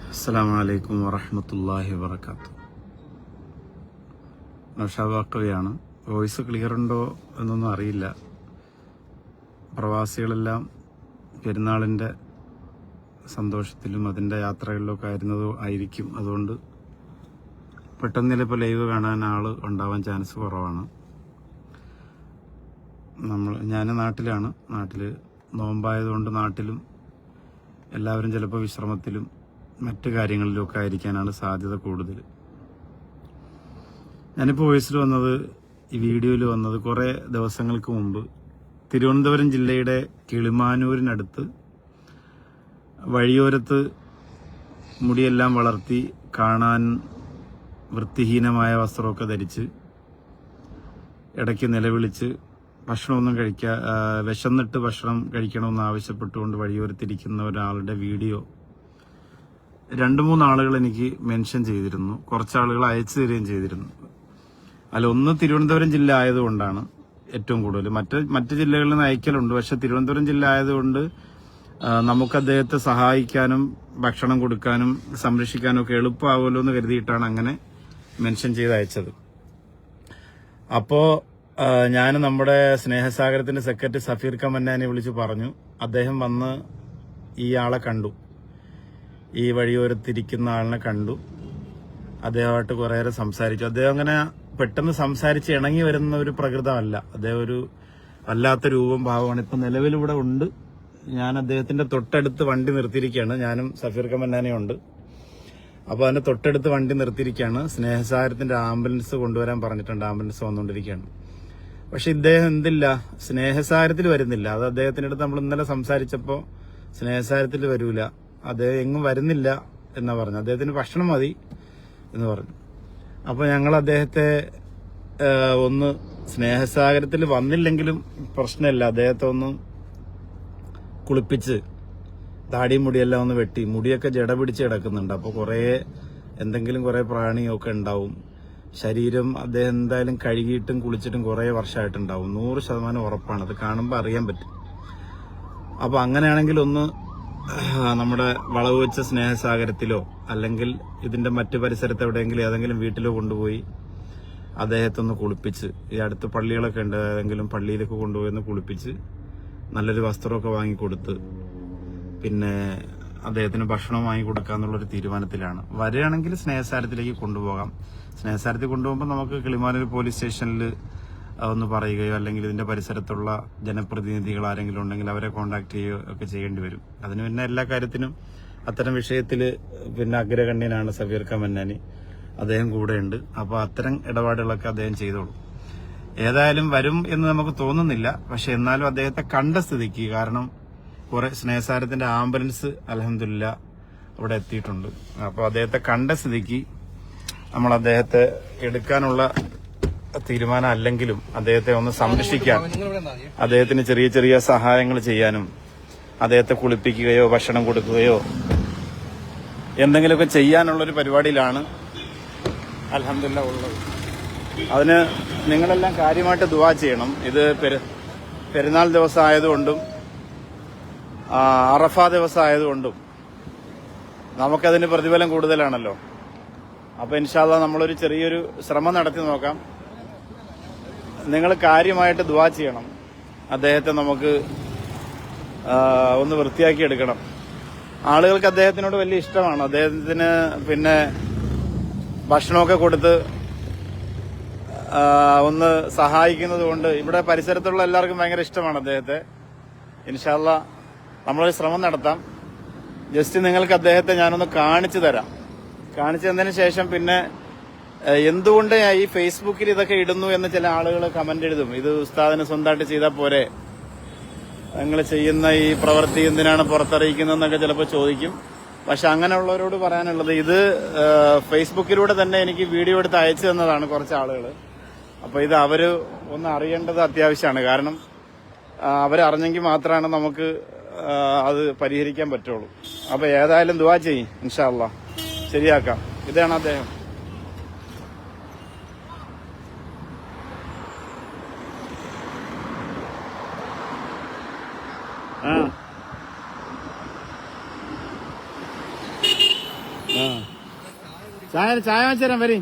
അസ്സലാമു അലൈക്കും വറഹ്മത്തുള്ളാഹി വബറകാതുഹു. നൗഷാദ് വോയിസ് ക്ലിയർ ഉണ്ടോ എന്നൊന്നും അറിയില്ല. പ്രവാസികളെല്ലാം പെരുന്നാളിൻ്റെ സന്തോഷത്തിലും അതിൻ്റെ യാത്രകളിലൊക്കെ ആയിരിക്കും. അതുകൊണ്ട് പെട്ടെന്ന് ചിലപ്പോൾ ലൈവ് കാണാൻ ആൾ ഉണ്ടാവാൻ ചാൻസ് കുറവാണ്. ഞാൻ നാട്ടിലാണ്. നാട്ടിൽ നോമ്പായതുകൊണ്ട് നാട്ടിലും എല്ലാവരും ചിലപ്പോൾ വിശ്രമത്തിലും മറ്റു കാര്യങ്ങളിലുമൊക്കെ ആയിരിക്കാനാണ് സാധ്യത കൂടുതൽ. ഞാനിപ്പോൾ വോയിസിൽ വന്നത്, ഈ വീഡിയോയിൽ വന്നത് കുറേ ദിവസങ്ങൾക്ക് മുമ്പ് തിരുവനന്തപുരം ജില്ലയുടെ കിളിമാനൂരിനടുത്ത് വഴിയോരത്ത് മുടിയെല്ലാം വളർത്തി കാണാൻ വൃത്തിഹീനമായ വസ്ത്രമൊക്കെ ധരിച്ച് ഇടയ്ക്ക് നിലവിളിച്ച് ഭക്ഷണമൊന്നും വിശന്നിട്ട് ഭക്ഷണം കഴിക്കണമെന്ന് ആവശ്യപ്പെട്ടുകൊണ്ട് വഴിയോരത്തിരിക്കുന്ന ഒരാളുടെ വീഡിയോ 2-3 ആളുകൾ എനിക്ക് മെൻഷൻ ചെയ്തിരുന്നു. കുറച്ചാളുകൾ അയച്ചു തരികയും ചെയ്തിരുന്നു. ഒന്ന് തിരുവനന്തപുരം ജില്ല ആയതുകൊണ്ടാണ് ഏറ്റവും കൂടുതൽ. മറ്റ് ജില്ലകളിൽ നിന്ന് അയക്കലുണ്ട്. പക്ഷെ തിരുവനന്തപുരം ജില്ല ആയതുകൊണ്ട് നമുക്ക് അദ്ദേഹത്തെ സഹായിക്കാനും ഭക്ഷണം കൊടുക്കാനും സംരക്ഷിക്കാനും ഒക്കെ എളുപ്പമാവുമല്ലോ എന്ന് കരുതിയിട്ടാണ് അങ്ങനെ മെൻഷൻ ചെയ്ത് അയച്ചത്. അപ്പോൾ ഞാൻ നമ്മുടെ സ്നേഹസാഗരത്തിന്റെ സെക്രട്ടറി സഫീർ കമന്നാനെ വിളിച്ച് പറഞ്ഞു. അദ്ദേഹം വന്ന് ഈ ആളെ കണ്ടു, ഈ വഴിയോരത്തിരിക്കുന്ന ആളിനെ കണ്ടു. അദ്ദേഹമായിട്ട് കുറേയേറെ സംസാരിച്ചു. അദ്ദേഹം അങ്ങനെ പെട്ടെന്ന് സംസാരിച്ച് ഇണങ്ങി വരുന്ന ഒരു പ്രകൃതമല്ല. അദ്ദേഹം ഒരു വല്ലാത്ത രൂപം ഭാവമാണ്. ഇപ്പം നിലവിലിവിടെ ഉണ്ട്. ഞാൻ അദ്ദേഹത്തിന്റെ തൊട്ടടുത്ത് വണ്ടി നിർത്തിയിരിക്കുകയാണ്. ഞാനും സഫീർ കമന്നാനയും ഉണ്ട്. അപ്പോൾ അതിന്റെ തൊട്ടടുത്ത് വണ്ടി നിർത്തിയിരിക്കുകയാണ്. സ്നേഹസാഗരത്തിന്റെ ആംബുലൻസ് കൊണ്ടുവരാൻ പറഞ്ഞിട്ടുണ്ട്. ആംബുലൻസ് വന്നുകൊണ്ടിരിക്കുകയാണ്. പക്ഷെ ഇദ്ദേഹം എന്തില്ല, സ്നേഹസാഗരത്തിൽ വരുന്നില്ല. അത് അദ്ദേഹത്തിന്റെ അടുത്ത് നമ്മൾ ഇന്നലെ സംസാരിച്ചപ്പോൾ സ്നേഹസാഗരത്തിൽ വരൂല, അദ്ദേഹം എങ്ങും വരുന്നില്ല എന്നാ പറഞ്ഞു. അദ്ദേഹത്തിന് ഭക്ഷണം മതി എന്ന് പറഞ്ഞു. അപ്പോൾ ഞങ്ങൾ അദ്ദേഹത്തെ ഒന്ന് സ്നേഹസാഗരത്തിൽ വന്നില്ലെങ്കിലും പ്രശ്നമില്ല, അദ്ദേഹത്തെ ഒന്ന് കുളിപ്പിച്ച് താടിയും മുടിയെല്ലാം ഒന്ന് വെട്ടി, മുടിയൊക്കെ ജട പിടിച്ച് കിടക്കുന്നുണ്ട്. അപ്പോൾ എന്തെങ്കിലും കുറേ പ്രാണിയൊക്കെ ഉണ്ടാവും. ശരീരം അദ്ദേഹം എന്തായാലും കഴുകിയിട്ടും കുളിച്ചിട്ടും കുറേ വർഷമായിട്ടുണ്ടാവും. 100% ഉറപ്പാണ്. അത് കാണുമ്പോൾ അറിയാൻ പറ്റും. അപ്പോൾ അങ്ങനെയാണെങ്കിൽ ഒന്ന് നമ്മുടെ വളവ് വെച്ച സ്നേഹസാഗരത്തിലോ അല്ലെങ്കിൽ ഇതിന്റെ മറ്റു പരിസരത്ത് എവിടെയെങ്കിലും ഏതെങ്കിലും വീട്ടിലോ കൊണ്ടുപോയി അദ്ദേഹത്തെ ഒന്ന് കുളിപ്പിച്ച്, ഈ അടുത്ത് പള്ളികളൊക്കെ ഉണ്ട്, ഏതെങ്കിലും പള്ളിയിലേക്ക് കൊണ്ടുപോയി ഒന്ന് കുളിപ്പിച്ച് നല്ലൊരു വസ്ത്രമൊക്കെ വാങ്ങിക്കൊടുത്ത് പിന്നെ അദ്ദേഹത്തിന് ഭക്ഷണം വാങ്ങിക്കൊടുക്കാന്നുള്ളൊരു തീരുമാനത്തിലാണ്. വരികയാണെങ്കിൽ സ്നേഹസാഗരത്തിലേക്ക് കൊണ്ടുപോകാം. സ്നേഹസാഗരത്തിൽ കൊണ്ടുപോകുമ്പോൾ നമുക്ക് കിളിമാനൂർ പോലീസ് സ്റ്റേഷനിൽ ഒന്ന് പറയുകയോ അല്ലെങ്കിൽ ഇതിന്റെ പരിസരത്തുള്ള ജനപ്രതിനിധികൾ ആരെങ്കിലും ഉണ്ടെങ്കിൽ അവരെ കോണ്ടാക്ട് ചെയ്യുകയോ ഒക്കെ ചെയ്യേണ്ടി വരും. അതിന് പിന്നെ എല്ലാ കാര്യത്തിനും അത്തരം വിഷയത്തിൽ പിന്നെ അഗ്രഗണ്യനാണ് സഫീർ കമന്നാനി. അദ്ദേഹം കൂടെയുണ്ട്. അപ്പോൾ അത്തരം ഇടപാടുകളൊക്കെ അദ്ദേഹം ചെയ്തോളൂ. ഏതായാലും വരും എന്ന് നമുക്ക് തോന്നുന്നില്ല. പക്ഷെ എന്നാലും അദ്ദേഹത്തെ കണ്ട സ്ഥിതിക്ക്, കാരണം കുറെ സ്നേഹസാഗരത്തിന്റെ ആംബുലൻസ് അൽഹംദുലില്ലാ അവിടെ എത്തിയിട്ടുണ്ട്. അപ്പോൾ അദ്ദേഹത്തെ കണ്ട സ്ഥിതിക്ക് നമ്മൾ അദ്ദേഹത്തെ എടുക്കാനുള്ള തീരുമാനം അല്ലെങ്കിലും അദ്ദേഹത്തെ ഒന്ന് സംരക്ഷിക്കാൻ, അദ്ദേഹത്തിന് ചെറിയ ചെറിയ സഹായങ്ങൾ ചെയ്യാനും അദ്ദേഹത്തെ കുളിപ്പിക്കുകയോ ഭക്ഷണം കൊടുക്കുകയോ എന്തെങ്കിലുമൊക്കെ ചെയ്യാനുള്ളൊരു പരിപാടിയിലാണ് അൽഹംദുലില്ലാ ഉള്ളത്. അതിന് നിങ്ങളെല്ലാം കാര്യമായിട്ട് ദുആ ചെയ്യണം. ഇത് പെരുന്നാൾ ദിവസം ആയതുകൊണ്ടും അറഫ ദിവസം ആയതുകൊണ്ടും നമുക്കതിന് പ്രതിഫലം കൂടുതലാണല്ലോ. അപ്പോൾ ഇൻഷാ അല്ലാഹ് നമ്മളൊരു ചെറിയൊരു ശ്രമം നടത്തി നോക്കാം. നിങ്ങൾ കാര്യമായിട്ട് ദുആ ചെയ്യണം. അദ്ദേഹത്തെ നമുക്ക് ഒന്ന് വൃത്തിയാക്കി എടുക്കണം. ആളുകൾക്ക് അദ്ദേഹത്തിനോട് വലിയ ഇഷ്ടമാണ്. അദ്ദേഹത്തിന് പിന്നെ ഭക്ഷണമൊക്കെ കൊടുത്ത് ഒന്ന് സഹായിക്കുന്നത് കൊണ്ട് ഇവിടെ പരിസരത്തുള്ള എല്ലാവർക്കും ഭയങ്കര ഇഷ്ടമാണ് അദ്ദേഹത്തെ. ഇൻഷാ അല്ലാഹ് നമ്മളൊരു ശ്രമം നടത്താം. ജസ്റ്റ് നിങ്ങൾക്ക് അദ്ദേഹത്തെ ഞാനൊന്ന് കാണിച്ചു തരാം. കാണിച്ചു തന്നതിന് ശേഷം പിന്നെ എന്തുകൊണ്ട് ഈ ഫേസ്ബുക്കിൽ ഇതൊക്കെ ഇടുന്നു എന്ന് ചില ആളുകൾ കമന്റ് എഴുതും. ഇത് ഉസ്താദിന് സ്വന്തമായിട്ട് ചെയ്താൽ പോരെ, നിങ്ങൾ ചെയ്യുന്ന ഈ പ്രവൃത്തി എന്തിനാണ് പുറത്തറിയിക്കുന്നതെന്നൊക്കെ ചിലപ്പോൾ ചോദിക്കും. പക്ഷെ അങ്ങനെയുള്ളവരോട് പറയാനുള്ളത്, ഇത് ഫേസ്ബുക്കിലൂടെ തന്നെ എനിക്ക് വീഡിയോ എടുത്ത് അയച്ചു തന്നതാണ് കുറച്ച് ആളുകൾ. അപ്പോൾ ഇത് അവര് ഒന്ന് അറിയേണ്ടത് അത്യാവശ്യമാണ്. കാരണം അവരറിഞ്ഞെങ്കിൽ മാത്രമാണ് നമുക്ക് അത് പരിഹരിക്കാൻ പറ്റുള്ളൂ. അപ്പോൾ ഏതായാലും ദുആ ചെയ്യും, ഇൻഷാ അല്ലാഹ് ശരിയാക്കാം. ഇതാണ് അദ്ദേഹം. ആ ആ ചായ ചായ വെച്ചേരാൻ വരി